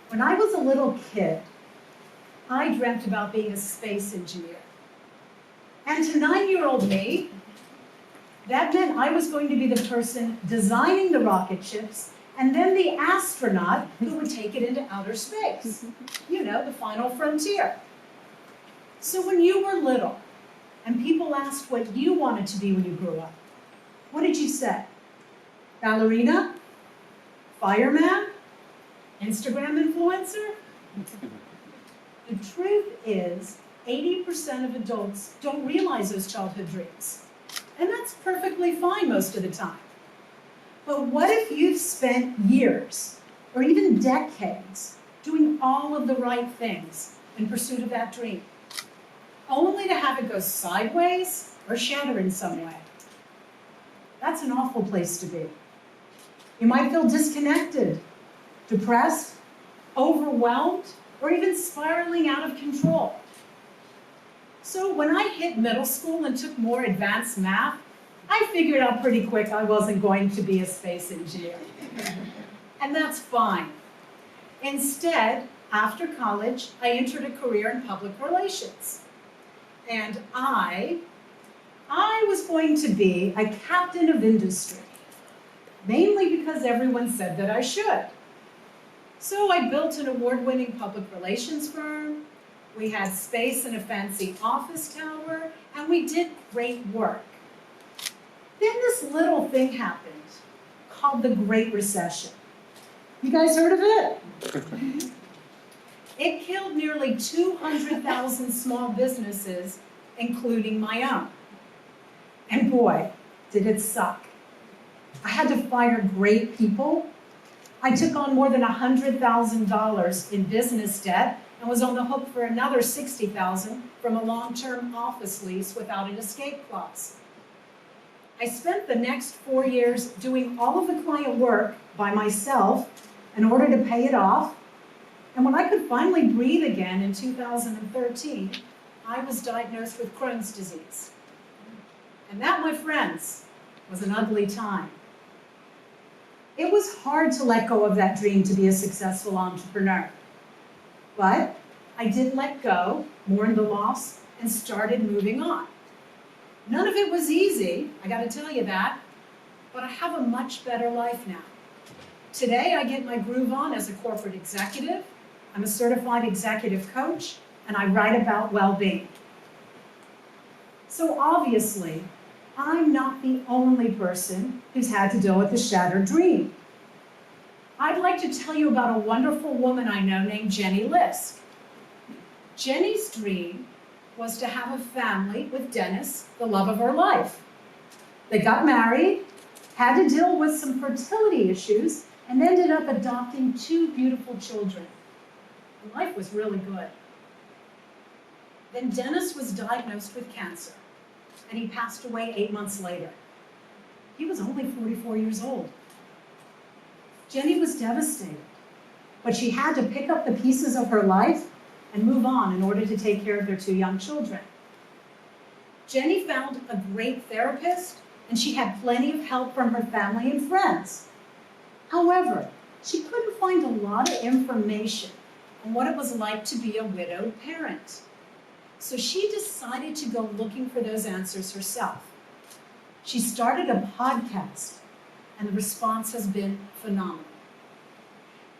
When I was a little kid, I dreamt about being a space engineer. And to 9-year-old me, that meant I was going to be the person designing the rocket ships and then the astronaut who would take it into outer space. You know, the final frontier. So when you were little and people asked what you wanted to be when you grew up, what did you say? Ballerina? Fireman? Instagram influencer? The truth is, 80% of adults don't realize those childhood dreams. And that's perfectly fine most of the time. But what if you've spent years, or even decades, doing all of the right things in pursuit of that dream, only to have it go sideways or shatter in some way? That's an awful place to be. You might feel disconnected, depressed, overwhelmed, or even spiraling out of control. So when I hit middle school and took more advanced math, I figured out pretty quick I wasn't going to be a space engineer. And that's fine. Instead, after college, I entered a career in public relations. And I was going to be a captain of industry, mainly because everyone said that I should. So I built an award-winning public relations firm, we had space in a fancy office tower, and we did great work. Then this little thing happened called the Great Recession. You guys heard of it? It killed nearly 200,000 small businesses, including my own. And boy, did it suck. I had to fire great people. I took on more than $100,000 in business debt and was on the hook for another $60,000 from a long-term office lease without an escape clause. I spent the next 4 years doing all of the client work by myself in order to pay it off. And when I could finally breathe again in 2013, I was diagnosed with Crohn's disease. And that, my friends, was an ugly time. It was hard to let go of that dream to be a successful entrepreneur. But I did let go, mourned the loss, and started moving on. None of it was easy, I gotta tell you that, but I have a much better life now. Today, I get my groove on as a corporate executive. I'm a certified executive coach, and I write about well-being. So obviously, I'm not the only person who's had to deal with a shattered dream. I'd like to tell you about a wonderful woman I know named Jenny Lisk. Jenny's dream was to have a family with Dennis, the love of her life. They got married, had to deal with some fertility issues, and ended up adopting 2 beautiful children. And life was really good. Then Dennis was diagnosed with cancer, and he passed away 8 months later. He was only 44 years old. Jenny was devastated, but she had to pick up the pieces of her life and move on in order to take care of their 2 young children. Jenny found a great therapist, and she had plenty of help from her family and friends. However, she couldn't find a lot of information on what it was like to be a widowed parent. So she decided to go looking for those answers herself. She started a podcast, and the response has been phenomenal.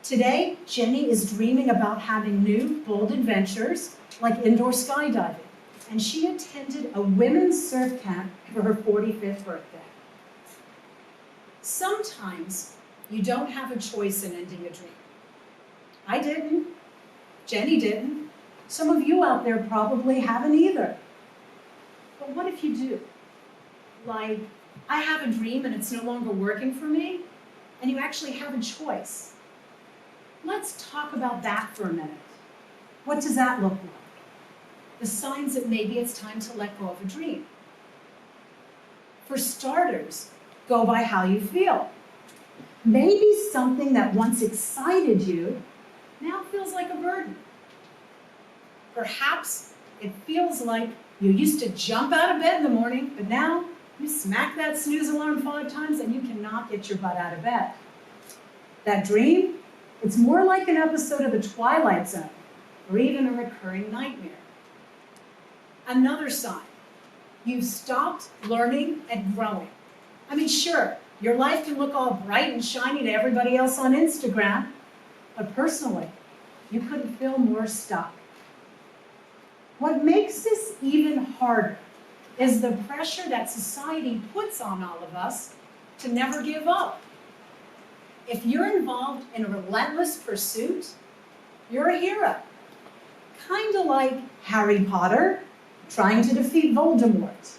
Today, Jenny is dreaming about having new, bold adventures like indoor skydiving, and she attended a women's surf camp for her 45th birthday. Sometimes you don't have a choice in ending a dream. I didn't. Jenny didn't. Some of you out there probably haven't either. But what if you do? Like, I have a dream and it's no longer working for me, and you actually have a choice. Let's talk about that for a minute. What does that look like? The signs that maybe it's time to let go of a dream. For starters, go by how you feel. Maybe something that once excited you now feels like a burden. Perhaps it feels like you used to jump out of bed in the morning, but now you smack that snooze alarm 5 times and you cannot get your butt out of bed. That dream, It's more like an episode of The Twilight Zone, or even a recurring nightmare. Another sign, you've stopped learning and growing. I mean, sure, your life can look all bright and shiny to everybody else on Instagram, but personally, you couldn't feel more stuck. What makes this even harder is the pressure that society puts on all of us to never give up. If you're involved in a relentless pursuit, you're a hero. Kind of like Harry Potter trying to defeat Voldemort.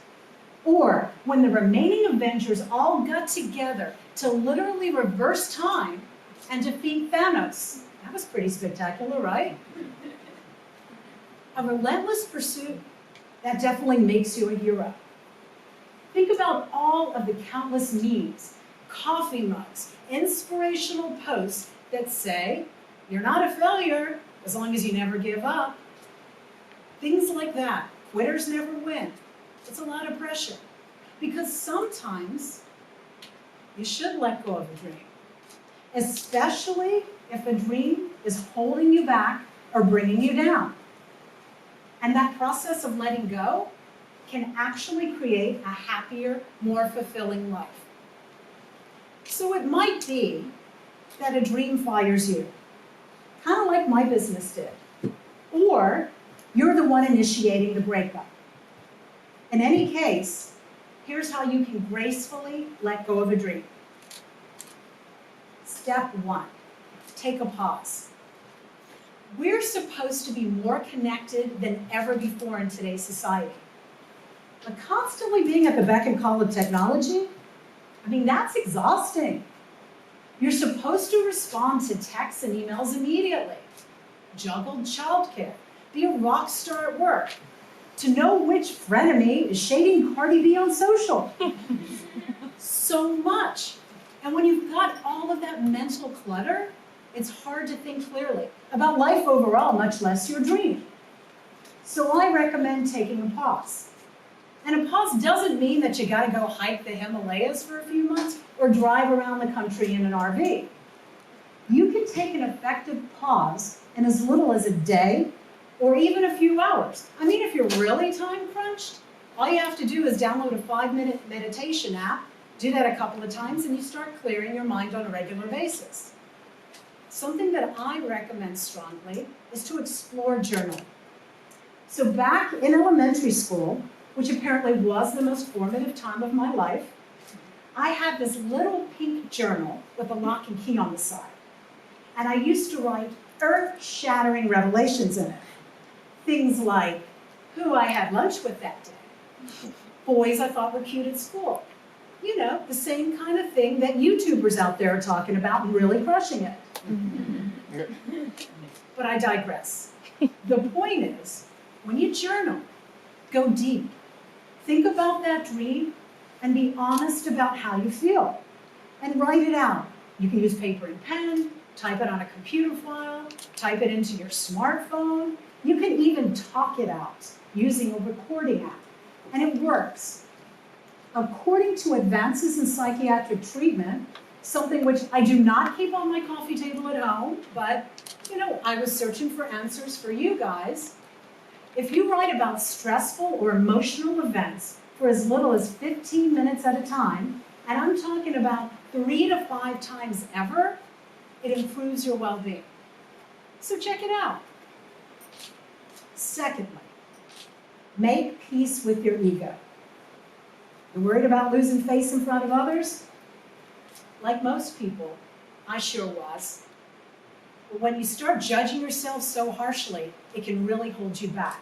Or when the remaining Avengers all got together to literally reverse time and defeat Thanos. That was pretty spectacular, right? A relentless pursuit, that definitely makes you a hero. Think about all of the countless memes, coffee mugs, inspirational posts that say, you're not a failure as long as you never give up. Things like that. Quitters never win. It's a lot of pressure. Because sometimes you should let go of a dream, especially if a dream is holding you back or bringing you down. And that process of letting go can actually create a happier, more fulfilling life. So it might be that a dream fires you, kind of like my business did. Or you're the one initiating the breakup. In any case, here's how you can gracefully let go of a dream. Step 1, take a pause. We're supposed to be more connected than ever before in today's society. But constantly being at the beck and call of technology, I mean, that's exhausting. You're supposed to respond to texts and emails immediately, juggle childcare, be a rock star at work, to know which frenemy is shading Cardi B on social. So much. And when you've got all of that mental clutter, it's hard to think clearly about life overall, much less your dream. So I recommend taking a pause. And a pause doesn't mean that you gotta go hike the Himalayas for a few months or drive around the country in an RV. You can take an effective pause in as little as a day or even a few hours. I mean, if you're really time crunched, all you have to do is download a 5-minute meditation app, do that a couple of times, and you start clearing your mind on a regular basis. Something that I recommend strongly is to explore journaling. So back in elementary school, which apparently was the most formative time of my life, I had this little pink journal with a lock and key on the side. And I used to write earth-shattering revelations in it. Things like who I had lunch with that day, boys I thought were cute at school. You know, the same kind of thing that YouTubers out there are talking about and really crushing it. But I digress. The point is, when you journal, go deep. Think about that dream and be honest about how you feel. And write it out. You can use paper and pen, type it on a computer file, type it into your smartphone. You can even talk it out using a recording app. And it works. According to advances in psychiatric treatment, something which I do not keep on my coffee table at home, but I was searching for answers for you guys. If you write about stressful or emotional events for as little as 15 minutes at a time, and I'm talking about 3 to 5 times ever, it improves your well-being. So check it out. Secondly, make peace with your ego. You're worried about losing face in front of others? Like most people, I sure was. But when you start judging yourself so harshly, it can really hold you back.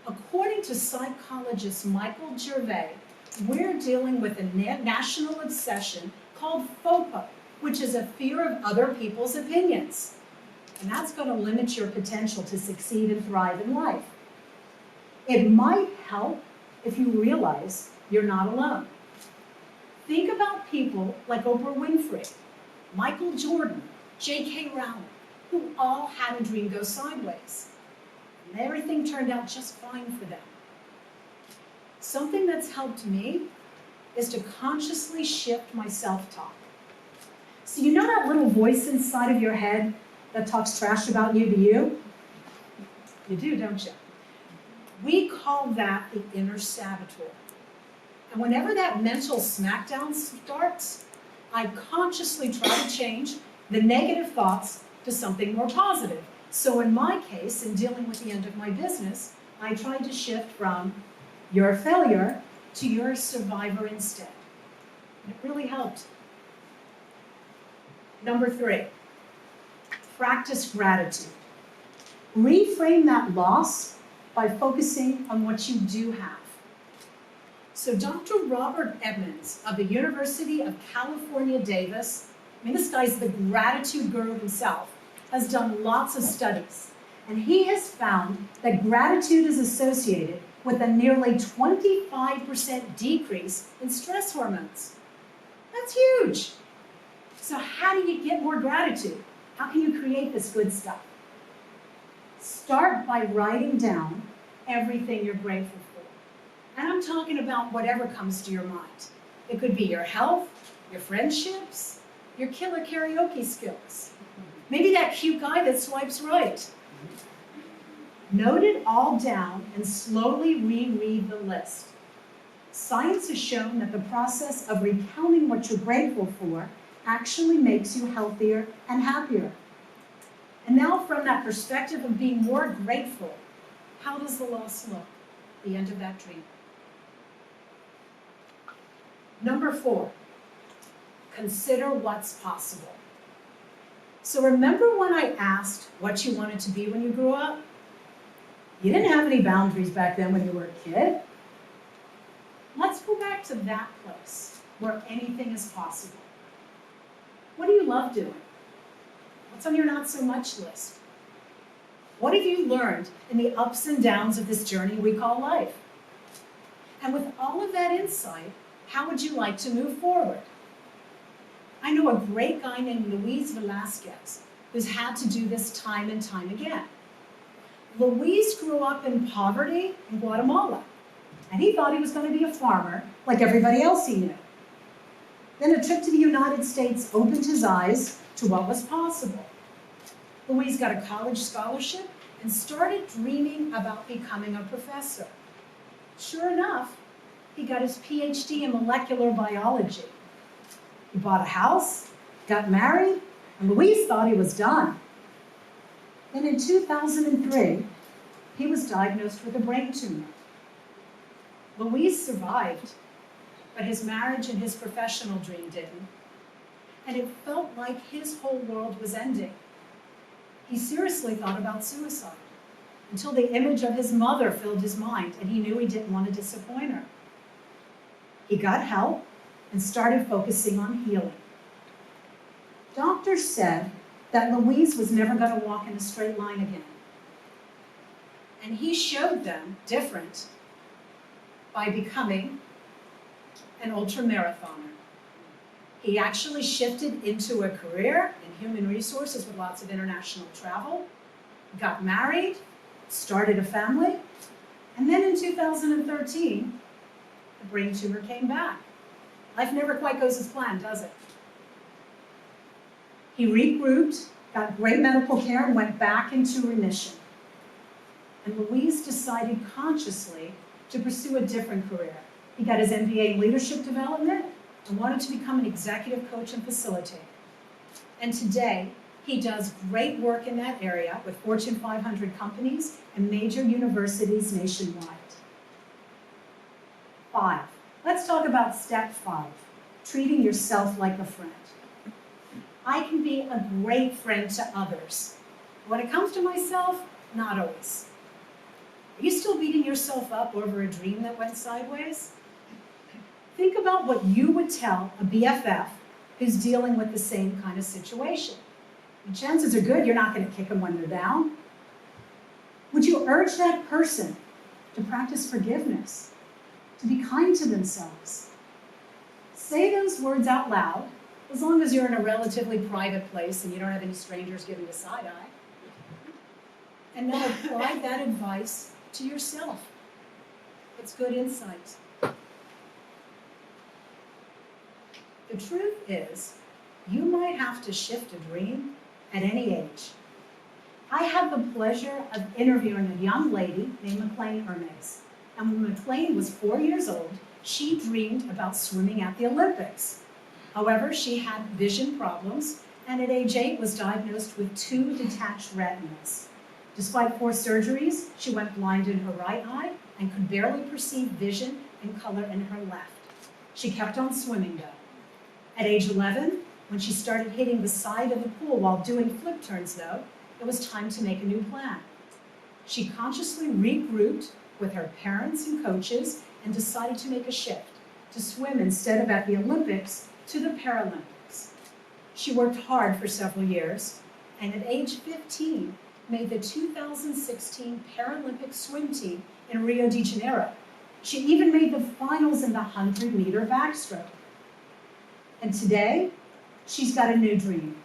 According to psychologist Michael Gervais, we're dealing with a national obsession called FOPO, which is a fear of other people's opinions. And that's going to limit your potential to succeed and thrive in life. It might help if you realize you're not alone. Think about people like Oprah Winfrey, Michael Jordan, J.K. Rowling, who all had a dream go sideways. And everything turned out just fine for them. Something that's helped me is to consciously shift my self-talk. So you know that little voice inside of your head that talks trash about you to you? You do, don't you? We call that the inner saboteur. And whenever that mental smackdown starts, I consciously try to change the negative thoughts to something more positive. So in my case, in dealing with the end of my business, I tried to shift from you're a failure to you're a survivor instead. And it really helped. Number 3, practice gratitude. Reframe that loss by focusing on what you do have. So Dr. Robert Edmonds of the University of California, Davis, I mean, this guy's the gratitude guru himself, has done lots of studies. And he has found that gratitude is associated with a nearly 25% decrease in stress hormones. That's huge. So how do you get more gratitude? How can you create this good stuff? Start by writing down everything you're grateful for. And I'm talking about whatever comes to your mind. It could be your health, your friendships, your killer karaoke skills. Maybe that cute guy that swipes right. Note it all down and slowly reread the list. Science has shown that the process of recounting what you're grateful for actually makes you healthier and happier. And now from that perspective of being more grateful, how does the loss look? The end of that dream. Number 4, consider what's possible. So remember when I asked what you wanted to be when you grew up? You didn't have any boundaries back then when you were a kid. Let's go back to that place where anything is possible. What do you love doing? What's on your not so much list? What have you learned in the ups and downs of this journey we call life? And with all of that insight, how would you like to move forward? I know a great guy named Luis Velasquez who's had to do this time and time again. Luis grew up in poverty in Guatemala, and he thought he was going to be a farmer like everybody else he knew. Then a trip to the United States opened his eyes to what was possible. Luis got a college scholarship and started dreaming about becoming a professor. Sure enough, he got his PhD in molecular biology. He bought a house, got married, and Luis thought he was done. Then in 2003, he was diagnosed with a brain tumor. Luis survived, but his marriage and his professional dream didn't. And it felt like his whole world was ending. He seriously thought about suicide until the image of his mother filled his mind, and he knew he didn't want to disappoint her. He got help and started focusing on healing. Doctors said that Luis was never going to walk in a straight line again. And he showed them different by becoming an ultramarathoner. He actually shifted into a career in human resources with lots of international travel, got married, started a family, and then in 2013, the brain tumor came back. Life never quite goes as planned, does it? He regrouped, got great medical care, and went back into remission. And Luis decided consciously to pursue a different career. He got his MBA in leadership development and wanted to become an executive coach and facilitator. And today, he does great work in that area with Fortune 500 companies and major universities nationwide. 5. Let's talk about step 5, treating yourself like a friend. I can be a great friend to others. When it comes to myself, not always. Are you still beating yourself up over a dream that went sideways? Think about what you would tell a BFF who's dealing with the same kind of situation. And chances are good you're not going to kick them when they're down. Would you urge that person to practice forgiveness, to be kind to themselves? Say those words out loud, as long as you're in a relatively private place and you don't have any strangers giving you side eye. And now apply that advice to yourself. It's good insight. The truth is, you might have to shift a dream at any age. I had the pleasure of interviewing a young lady named McLean Hermes. And when McLean was 4 years old, she dreamed about swimming at the Olympics. However, she had vision problems, and at age 8 was diagnosed with 2 detached retinas. Despite 4 surgeries, she went blind in her right eye and could barely perceive vision and color in her left. She kept on swimming though. At age 11, when she started hitting the side of the pool while doing flip turns though, it was time to make a new plan. She consciously regrouped with her parents and coaches and decided to make a shift, to swim instead of at the Olympics to the Paralympics. She worked hard for several years, and at age 15, made the 2016 Paralympic swim team in Rio de Janeiro. She even made the finals in the 100-meter backstroke. And today, she's got a new dream.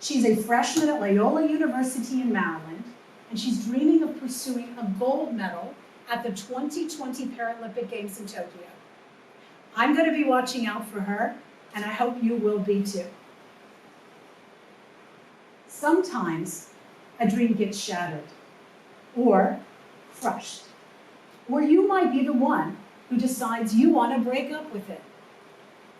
She's a freshman at Loyola University in Maryland, and she's dreaming of pursuing a gold medal at the 2020 Paralympic Games in Tokyo. I'm going to be watching out for her, and I hope you will be too. Sometimes a dream gets shattered or crushed, or you might be the one who decides you want to break up with it.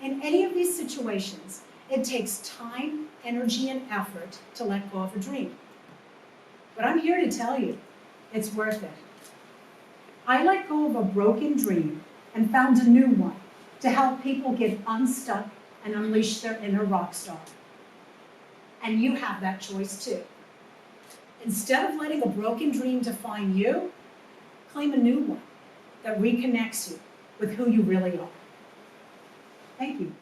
In any of these situations, it takes time, energy, and effort to let go of a dream. But I'm here to tell you, it's worth it. I let go of a broken dream and found a new one to help people get unstuck and unleash their inner rock star. And you have that choice too. Instead of letting a broken dream define you, claim a new one that reconnects you with who you really are. Thank you.